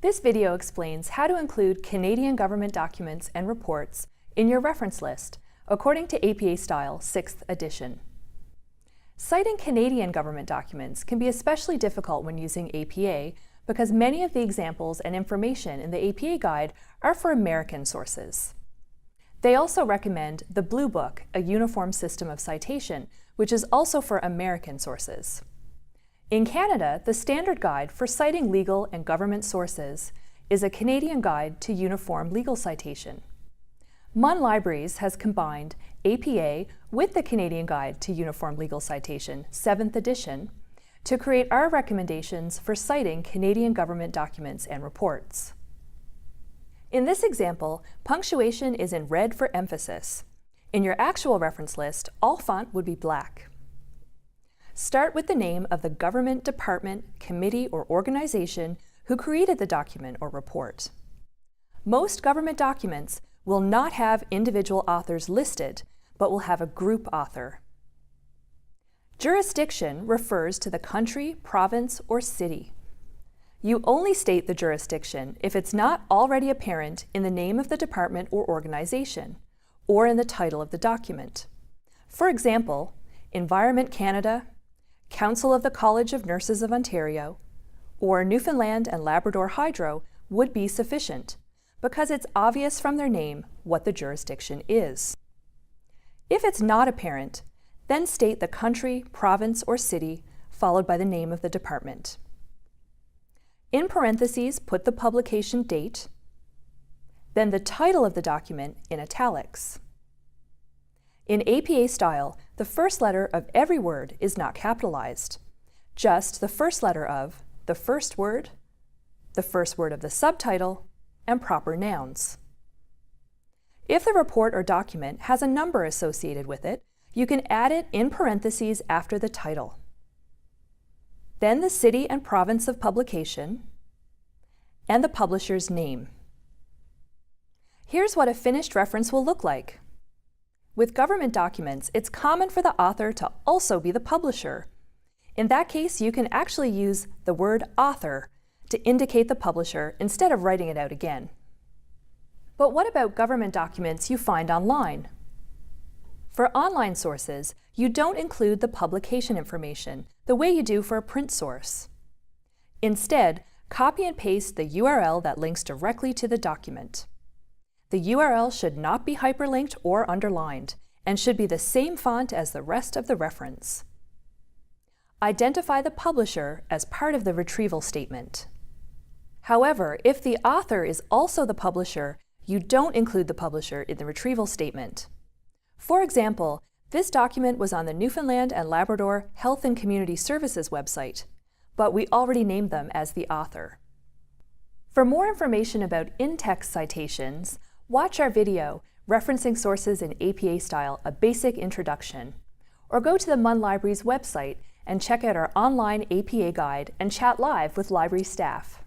This video explains how to include Canadian government documents and reports in your reference list, according to APA Style 6th edition. Citing Canadian government documents can be especially difficult when using APA because many of the examples and information in the APA guide are for American sources. They also recommend the Blue Book, a uniform system of citation, which is also for American sources. In Canada, the standard guide for citing legal and government sources is a Canadian Guide to Uniform Legal Citation. MUN Libraries has combined APA with the Canadian Guide to Uniform Legal Citation, 7th edition, to create our recommendations for citing Canadian government documents and reports. In this example, punctuation is in red for emphasis. In your actual reference list, all font would be black. Start with the name of the government, department, committee, or organization who created the document or report. Most government documents will not have individual authors listed, but will have a group author. Jurisdiction refers to the country, province, or city. You only state the jurisdiction if it's not already apparent in the name of the department or organization, or in the title of the document. For example, Environment Canada, Council of the College of Nurses of Ontario, or Newfoundland and Labrador Hydro would be sufficient, because it's obvious from their name what the jurisdiction is. If it's not apparent, then state the country, province, or city, followed by the name of the department. In parentheses, put the publication date, then the title of the document in italics. In APA style, the first letter of every word is not capitalized, just the first letter of the first word of the subtitle, and proper nouns. If the report or document has a number associated with it, you can add it in parentheses after the title. Then the city and province of publication, and the publisher's name. Here's what a finished reference will look like. With government documents, it's common for the author to also be the publisher. In that case, you can actually use the word author to indicate the publisher instead of writing it out again. But what about government documents you find online? For online sources, you don't include the publication information the way you do for a print source. Instead, copy and paste the URL that links directly to the document. The URL should not be hyperlinked or underlined, and should be the same font as the rest of the reference. Identify the publisher as part of the retrieval statement. However, if the author is also the publisher, you don't include the publisher in the retrieval statement. For example, this document was on the Newfoundland and Labrador Health and Community Services website, but we already named them as the author. For more information about in-text citations, watch our video, Referencing Sources in APA Style, A Basic Introduction, or go to the MUN Libraries website and check out our online APA guide and chat live with library staff.